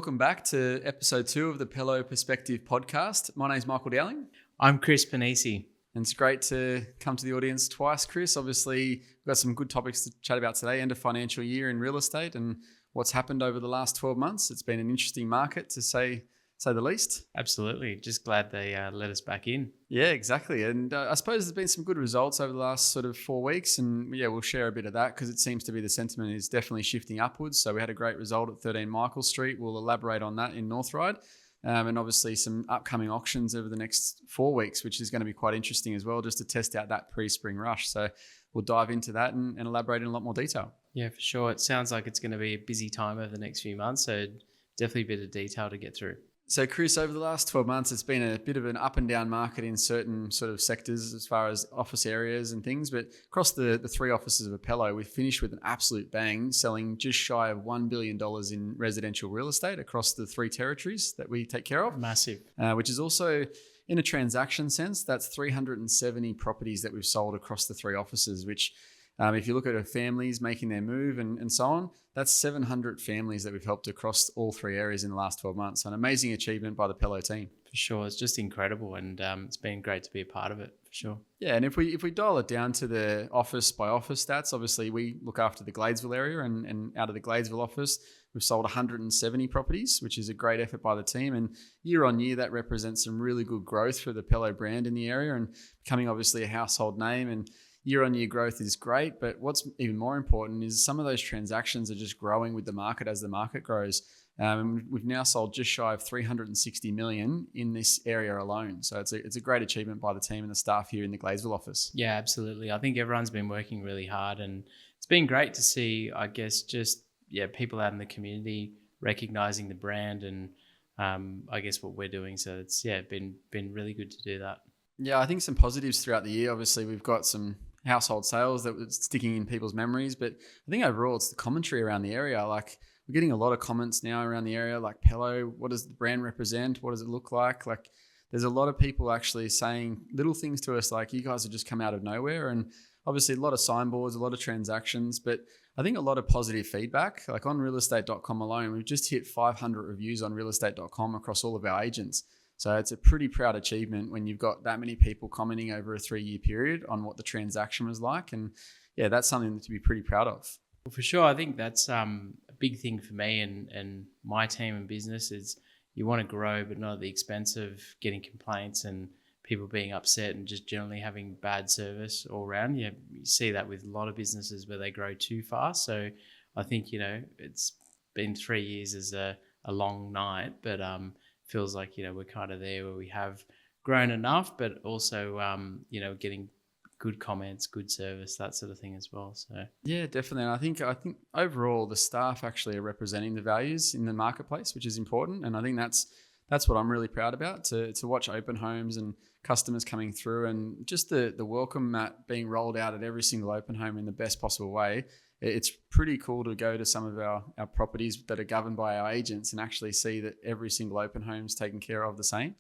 Welcome back to episode 2 of the Pello Perspective podcast. My name's Michael Dowling. I'm Chris Panisi. And it's great to come to the audience twice, Chris. Obviously, we've got some good topics to chat about today. End of financial year in real estate and what's happened over the last 12 months. It's been an interesting market to say the least. Absolutely. Just glad they let us back in. Yeah, exactly. And I suppose there's been some good results over the last sort of 4 weeks. And yeah, we'll share a bit of that because it seems to be the sentiment is definitely shifting upwards. So we had a great result at 13 Michael Street. We'll elaborate on that in North Ryde. And obviously some upcoming auctions over the next 4 weeks, which is going to be quite interesting as well, just to test out that pre-spring rush. So we'll dive into that and elaborate in a lot more detail. Yeah, for sure. It sounds like it's going to be a busy time over the next few months. So definitely a bit of detail to get through. So Chris, over the last 12 months, it's been a bit of an up and down market in certain sort of sectors as far as office areas and things. But across the 3 offices of Pello, we finished with an absolute bang, selling just shy of $1 billion in residential real estate across the 3 territories that we take care of. Massive. Which is also, in a transaction sense, that's 370 properties that we've sold across the 3 offices, which if you look at families making their move and so on, that's 700 families that we've helped across all 3 areas in the last 12 months. An amazing achievement by the Pello team. For sure. It's just incredible. And it's been great to be a part of it, for sure. Yeah. And if we dial it down to the office by office stats, obviously we look after the Gladesville area and out of the Gladesville office, we've sold 170 properties, which is a great effort by the team. And year on year, that represents some really good growth for the Pello brand in the area and becoming obviously a household name. And year-on-year growth is great, but what's even more important is some of those transactions are just growing with the market as the market grows. We've now sold just shy of 360 million in this area alone. So it's a great achievement by the team and the staff here in the Gladesville office. Yeah, absolutely. I think everyone's been working really hard and it's been great to see, I guess, people out in the community recognizing the brand and I guess what we're doing. So it's been really good to do that. Yeah, I think some positives throughout the year. Obviously, we've got some household sales that was sticking in people's memories, but I think overall it's the commentary around the area. Like we're getting a lot of comments now around the area, like Pello, what does the brand represent? What does it look like? Like there's a lot of people actually saying little things to us like you guys have just come out of nowhere, and obviously a lot of signboards, a lot of transactions, but I think a lot of positive feedback. Like on realestate.com alone, we've just hit 500 reviews on realestate.com across all of our agents. So it's a pretty proud achievement when you've got that many people commenting over a 3-year period on what the transaction was like. And yeah, that's something to be pretty proud of. Well, for sure. I think that's a big thing for me and my team and business is you want to grow, but not at the expense of getting complaints and people being upset and just generally having bad service all around. You see that with a lot of businesses where they grow too fast. So I think, it's been 3 years is a long night, but feels like we're kind of there where we have grown enough, but also getting good comments, good service, that sort of thing as well. So yeah, definitely. And I think overall the staff actually are representing the values in the marketplace, which is important. And I think that's what I'm really proud about, to watch open homes and customers coming through and just the welcome mat being rolled out at every single open home in the best possible way. It's pretty cool to go to some of our properties that are governed by our agents and actually see that every single open home is taken care of the same.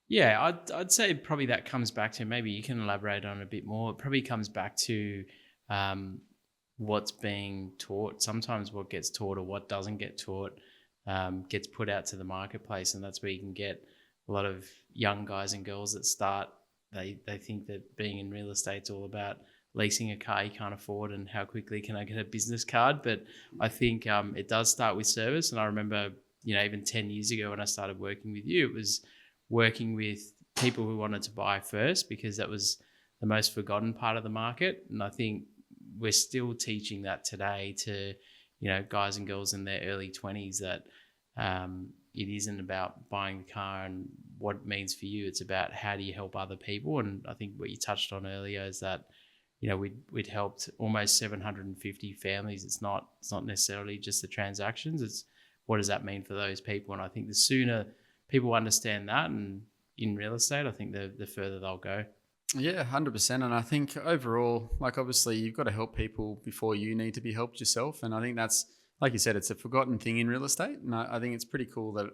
Yeah, I'd say probably that comes back to, maybe you can elaborate on it a bit more. It probably comes back to what's being taught. Sometimes what gets taught or what doesn't get taught gets put out to the marketplace, and that's where you can get a lot of young guys and girls that start. They think that being in real estate's all about leasing a car you can't afford and how quickly can I get a business card. But I think it does start with service. And I remember, even 10 years ago when I started working with you, it was working with people who wanted to buy first because that was the most forgotten part of the market. And I think we're still teaching that today to, guys and girls in their early 20s that it isn't about buying the car and what it means for you. It's about how do you help other people. And I think what you touched on earlier is that we'd helped almost 750 families. It's not necessarily just the transactions. It's what does that mean for those people? And I think the sooner people understand that and in real estate, I think the further they'll go. Yeah, 100%. And I think overall, like obviously you've got to help people before you need to be helped yourself. And I think that's, like you said, it's a forgotten thing in real estate. And I think it's pretty cool that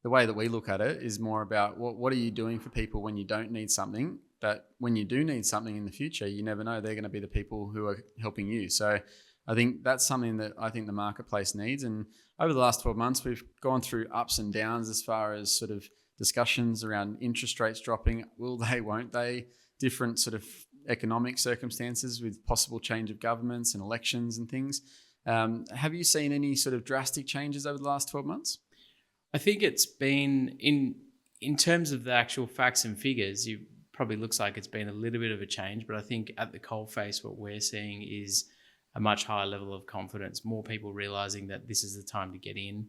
the way that we look at it is more about what are you doing for people when you don't need something, but when you do need something in the future, you never know, they're going to be the people who are helping you. So I think that's something that I think the marketplace needs. And over the last 12 months, we've gone through ups and downs as far as sort of discussions around interest rates dropping. Will they, won't they? Different sort of economic circumstances with possible change of governments and elections and things. Have you seen any sort of drastic changes over the last 12 months? I think it's been in terms of the actual facts and figures, it probably looks like it's been a little bit of a change, but I think at the coalface, what we're seeing is a much higher level of confidence, more people realizing that this is the time to get in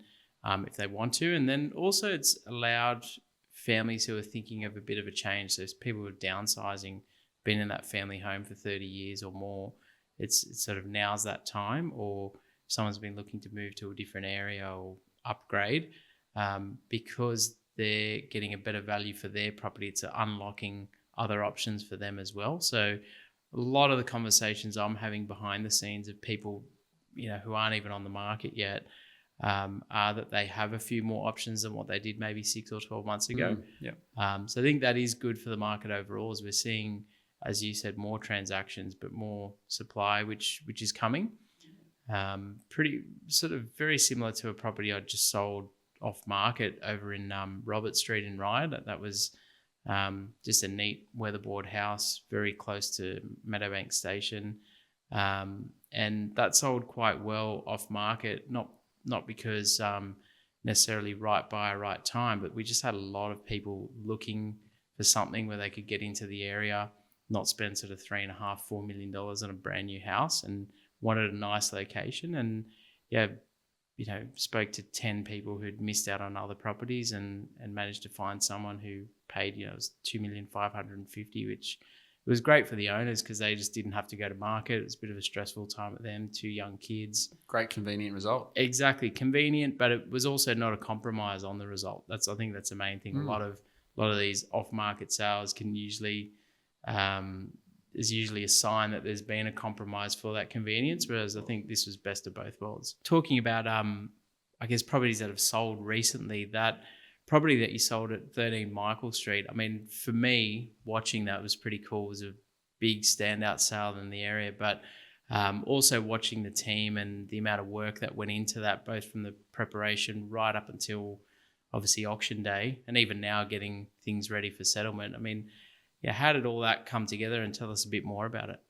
if they want to. And then also it's allowed families who are thinking of a bit of a change. So people who are downsizing, been in that family home for 30 years or more, it's sort of now's that time, or someone's been looking to move to a different area or upgrade because they're getting a better value for their property. It's unlocking other options for them as well. So a lot of the conversations I'm having behind the scenes of people, who aren't even on the market yet, are that they have a few more options than what they did maybe 6 or 12 months ago. So I think that is good for the market overall, as we're seeing, as you said, more transactions, but more supply, which is coming. Pretty sort of very similar to a property I just sold off market over in Robert Street in Ryde. That was just a neat weatherboard house, very close to Meadowbank Station. And that sold quite well off market, not because necessarily right buyer, right time, but we just had a lot of people looking for something where they could get into the area, not spend sort of $3.5-4 million on a brand new house, and wanted a nice location. And spoke to 10 people who'd missed out on other properties and managed to find someone who paid, it was $2,550,000, which it was great for the owners because they just didn't have to go to market. It was a bit of a stressful time with them, 2 young kids. Great convenient result. Exactly, convenient, but it was also not a compromise on the result. I think that's the main thing. A lot of these off-market sales can usually is usually a sign that there's been a compromise for that convenience, whereas I think this was best of both worlds. Talking about, I guess, properties that have sold recently, that property that you sold at 13 Michael Street, I mean, for me, watching that was pretty cool. It was a big standout sale in the area, but also watching the team and the amount of work that went into that, both from the preparation right up until obviously auction day, and even now getting things ready for settlement. I mean, how did all that come together, and tell us a bit more about it?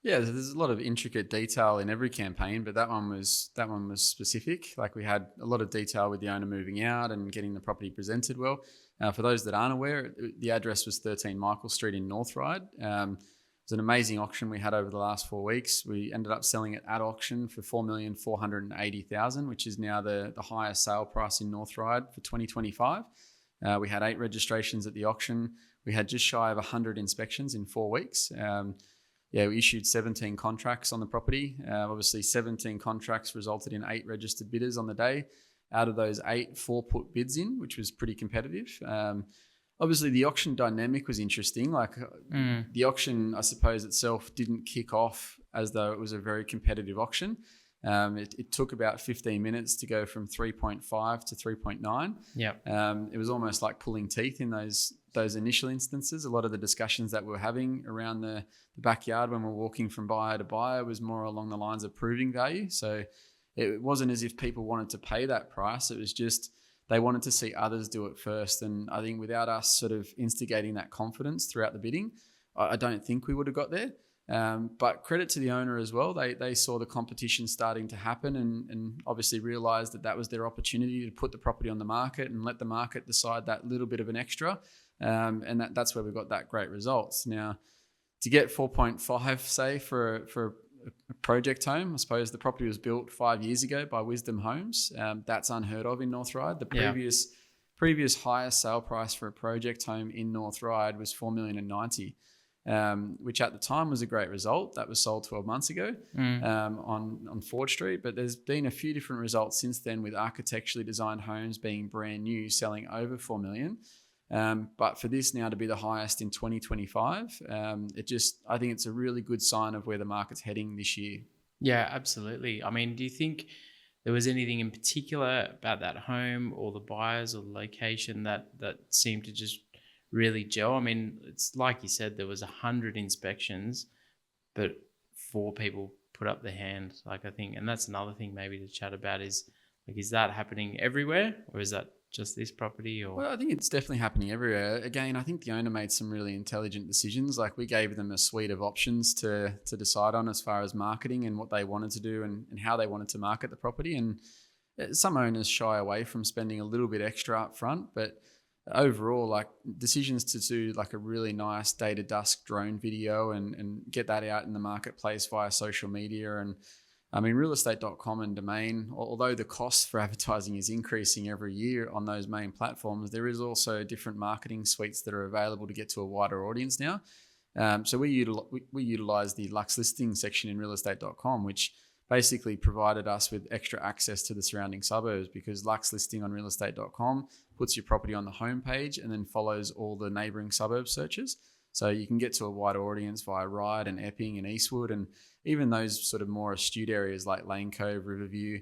Yeah, there's a lot of intricate detail in every campaign, but that one was specific. Like, we had a lot of detail with the owner moving out and getting the property presented well. For those that aren't aware, the address was 13 Michael Street in North Ryde. It was an amazing auction we had over the last 4 weeks. We ended up selling it at auction for $4,480,000, which is now the highest sale price in North Ryde for 2025. We had 8 registrations at the auction. We had just shy of 100 inspections in 4 weeks. We issued 17 contracts on the property. Obviously, 17 contracts resulted in 8 registered bidders on the day. Out of those 8, 4 put bids in, which was pretty competitive. Obviously, the auction dynamic was interesting. The auction, I suppose, itself didn't kick off as though it was a very competitive auction. It took about 15 minutes to go from 3.5 to 3.9. It was almost like pulling teeth in those initial instances. A lot of the discussions that we were having around the backyard when we're walking from buyer to buyer was more along the lines of proving value. So it wasn't as if people wanted to pay that price. It was just they wanted to see others do it first. And I think without us sort of instigating that confidence throughout the bidding, I don't think we would have got there. But credit to the owner as well. They saw the competition starting to happen and obviously realised that was their opportunity to put the property on the market and let the market decide that little bit of an extra. And that's where we got that great results. Now, to get 4.5, say, for a project home, I suppose the property was built 5 years ago by Wisdom Homes. That's unheard of in North Ryde. The previous highest sale price for a project home in North Ryde was $4,090,000, which at the time was a great result. That was sold 12 months ago on Ford Street. But there's been a few different results since then, with architecturally designed homes being brand new, selling over $4 million. But for this now to be the highest in 2025, I think it's a really good sign of where the market's heading this year. Yeah, absolutely. I mean, do you think there was anything in particular about that home or the buyers or the location that seemed to just really gel? I mean, it's like you said, there was 100 inspections, but 4 people put up their hand. Like I think, and that's another thing maybe to chat about is like, is that happening everywhere or is that just this property? Or Well, I think it's definitely happening everywhere. Again, I think the owner made some really intelligent decisions. Like we gave them a suite of options to decide on as far as marketing and what they wanted to do and how they wanted to market the property. And some owners shy away from spending a little bit extra up front, but overall, like decisions to do like a really nice day to dusk drone video and get that out in the marketplace via social media. And I mean, realestate.com and Domain, although the cost for advertising is increasing every year on those main platforms, there is also different marketing suites that are available to get to a wider audience now. So we utilize the Lux listing section in realestate.com, which basically provided us with extra access to the surrounding suburbs, because Lux listing on realestate.com puts your property on the homepage and then follows all the neighbouring suburb searches. So you can get to a wider audience via Ryde and Epping and Eastwood and even those sort of more astute areas like Lane Cove, Riverview.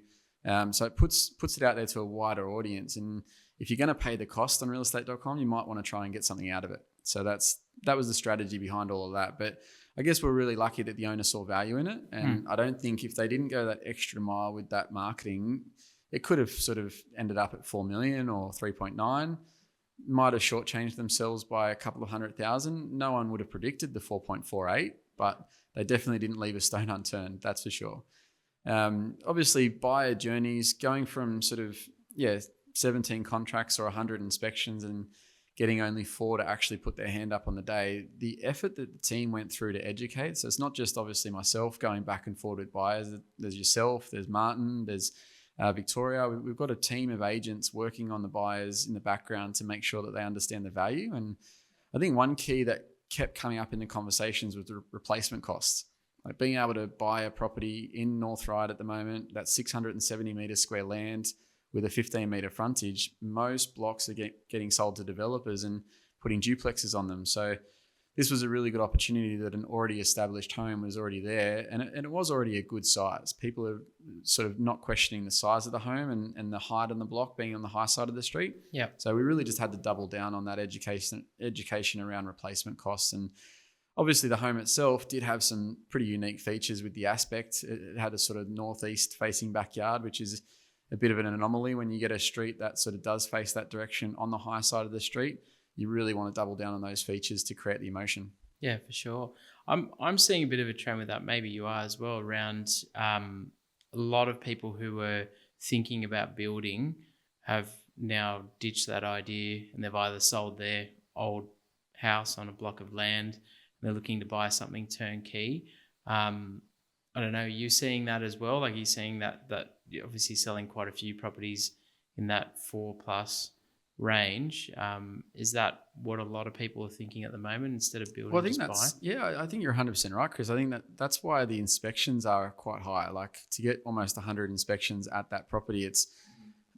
So it puts it out there to a wider audience. And if you're going to pay the cost on realestate.com, you might want to try and get something out of it. So that was the strategy behind all of that. But I guess we're really lucky that the owner saw value in it. And I don't think if they didn't go that extra mile with that marketing, it could have sort of ended up at 4 million or 3.9. Might have shortchanged themselves by a couple of 100,000. No one would have predicted the 4.48, but they definitely didn't leave a stone unturned, that's for sure. Obviously, buyer journeys going from 17 contracts or 100 inspections and getting only 4 to actually put their hand up on the day, the effort that the team went through to educate. So it's not just obviously myself going back and forth with buyers. There's yourself, there's Martin, there's Victoria. We've got a team of agents working on the buyers in the background to make sure that they understand the value. And I think one key that kept coming up in the conversations was the replacement costs. Like being able to buy a property in North Ryde at the moment, that's 670 metre square land with a 15 metre frontage. Most blocks are getting sold to developers and putting duplexes on them. So this was a really good opportunity that an already established home was already there, and it was already a good size. People are sort of not questioning the size of the home and the height on the block being on the high side of the street. Yeah. So we really just had to double down on that education around replacement costs. And obviously the home itself did have some pretty unique features with the aspect. It had a sort of northeast facing backyard, which is a bit of an anomaly when you get a street that sort of does face that direction on the high side of the street. You really want to double down on those features to create the emotion. Yeah, for sure. I'm seeing a bit of a trend with that. Maybe you are as well, around a lot of people who were thinking about building have now ditched that idea, and they've either sold their old house on a block of land and they're looking to buy something turnkey. I don't know, are you seeing that as well? Like, you're seeing that you're obviously selling quite a few properties in that 4+ range. Is that what a lot of people are thinking at the moment, instead of building? Well, I think I think you're 100% right, Chris. I think that's why the inspections are quite high. Like, to get almost 100 inspections at that property, it's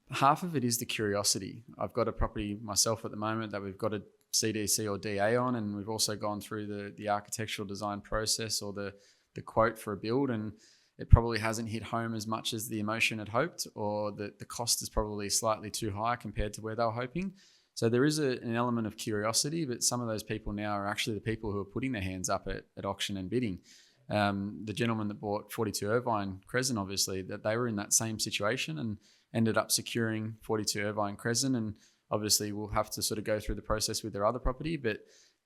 half of it is the curiosity. I've got a property myself at the moment that we've got a CDC or DA on, and we've also gone through the architectural design process or the quote for a build, and it probably hasn't hit home as much as the emotion had hoped, or the cost is probably slightly too high compared to where they were hoping. So there is an element of curiosity, but some of those people now are actually the people who are putting their hands up at auction and bidding. The gentleman that bought 42 Irvine Crescent, obviously, that they were in that same situation and ended up securing 42 Irvine Crescent, and obviously we'll have to sort of go through the process with their other property, but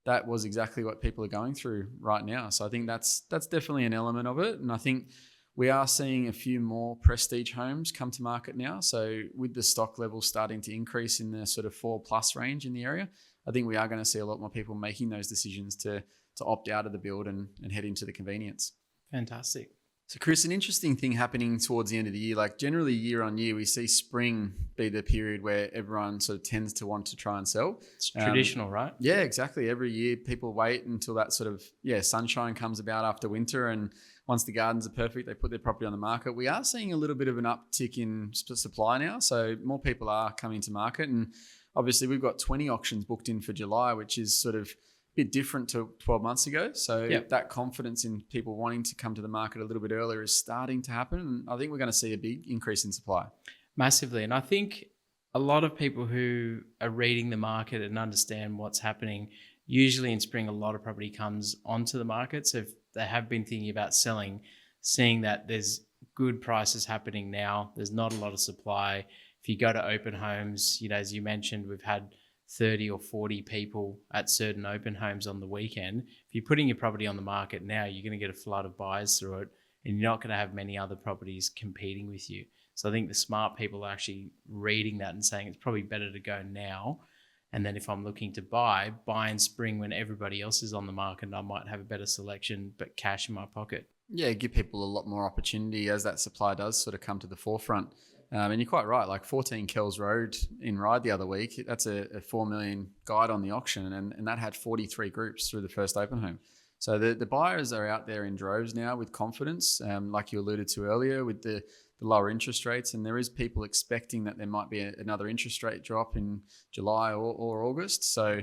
that was exactly what people are going through right now. So I think that's definitely an element of it. And I think we are seeing a few more prestige homes come to market now. So with the stock levels starting to increase in the sort of 4+ range in the area, I think we are going to see a lot more people making those decisions to opt out of the build and head into the convenience. Fantastic. So Chris, an interesting thing happening towards the end of the year, like generally year on year, we see spring be the period where everyone sort of tends to want to try and sell. It's traditional, right? Yeah, exactly. Every year people wait until that sort of, sunshine comes about after winter, and once the gardens are perfect, they put their property on the market. We are seeing a little bit of an uptick in supply now. So more people are coming to market, and obviously we've got 20 auctions booked in for July, which is sort of bit different to 12 months ago. So that confidence in people wanting to come to the market a little bit earlier is starting to happen. And I think we're going to see a big increase in supply. Massively. And I think a lot of people who are reading the market and understand what's happening, usually in spring, a lot of property comes onto the market. So if they have been thinking about selling, seeing that there's good prices happening now. There's not a lot of supply. If you go to open homes, as you mentioned, we've had 30 or 40 people at certain open homes on the weekend. If you're putting your property on the market now, you're going to get a flood of buyers through it, and you're not going to have many other properties competing with you. So I think the smart people are actually reading that and saying it's probably better to go now. And then if I'm looking to buy in spring when everybody else is on the market, and I might have a better selection, but cash in my pocket. Yeah, give people a lot more opportunity as that supply does sort of come to the forefront. And you're quite right, like 14 Kells Road in Ryde the other week, that's a 4 million guide on the auction, and that had 43 groups through the first open home. So the buyers are out there in droves now with confidence, like you alluded to earlier, with the lower interest rates, and there is people expecting that there might be another interest rate drop in July or August. So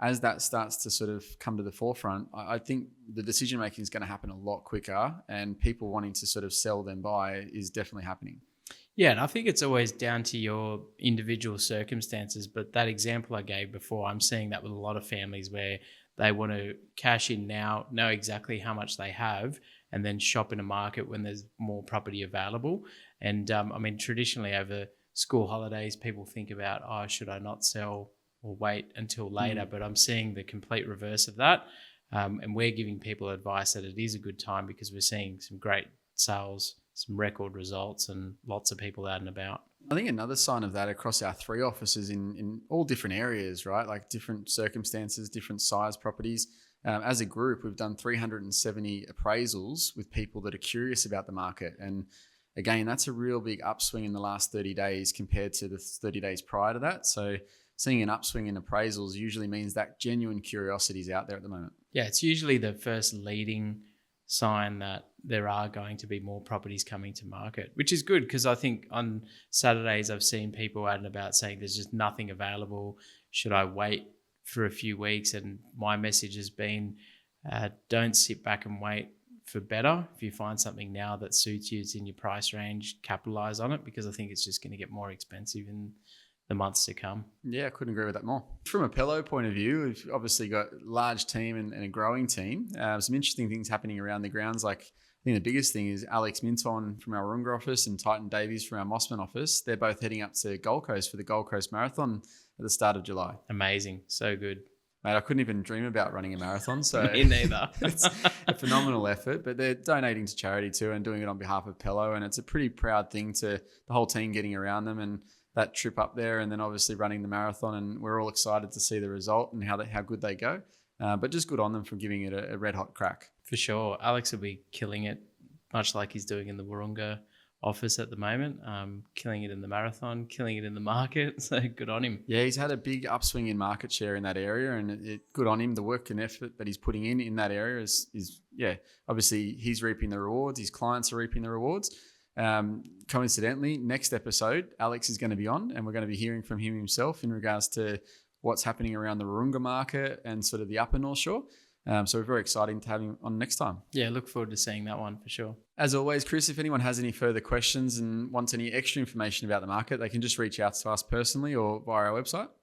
as that starts to sort of come to the forefront, I think the decision making is going to happen a lot quicker, and people wanting to sort of sell then buy is definitely happening. Yeah, and I think it's always down to your individual circumstances. But that example I gave before, I'm seeing that with a lot of families where they want to cash in now, know exactly how much they have, and then shop in a market when there's more property available. And traditionally over school holidays, people think about, should I not sell or wait until later? But I'm seeing the complete reverse of that. And we're giving people advice that it is a good time because we're seeing some great sales, some record results, and lots of people out and about. I think another sign of that across our 3 offices in all different areas, right? Like different circumstances, different size properties. As a group, we've done 370 appraisals with people that are curious about the market. And again, that's a real big upswing in the last 30 days compared to the 30 days prior to that. So seeing an upswing in appraisals usually means that genuine curiosity is out there at the moment. Yeah, it's usually the first leading sign that there are going to be more properties coming to market, which is good because I think on Saturdays I've seen people out and about saying there's just nothing available. Should I wait for a few weeks? And my message has been don't sit back and wait for better. If you find something now that suits you, it's in your price range, capitalize on it, because I think it's just going to get more expensive in the months to come. Yeah, I couldn't agree with that more. From a Pello point of view, we've obviously got a large team and a growing team. Some interesting things happening around the grounds. Like I think the biggest thing is Alex Minton from our Warringah office and Titan Davies from our Mossman office. They're both heading up to Gold Coast for the Gold Coast Marathon at the start of July. Amazing. So good. Mate, I couldn't even dream about running a marathon. So Me neither. It's a phenomenal effort, but they're donating to charity too and doing it on behalf of Pello. And it's a pretty proud thing to the whole team getting around them and that trip up there, and then obviously running the marathon. And we're all excited to see the result and how good they go. But just good on them for giving it a red hot crack. For sure. Alex will be killing it, much like he's doing in the Warringah office at the moment, killing it in the marathon, killing it in the market. So good on him. Yeah, he's had a big upswing in market share in that area, and good on him. The work and effort that he's putting in that area is obviously he's reaping the rewards. His clients are reaping the rewards. Coincidentally, next episode, Alex is going to be on, and we're going to be hearing from him himself in regards to what's happening around the Warringah market and sort of the upper North Shore. So we're very exciting to have him on next time. Yeah, look forward to seeing that one for sure. As always, Chris, if anyone has any further questions and wants any extra information about the market, they can just reach out to us personally or via our website.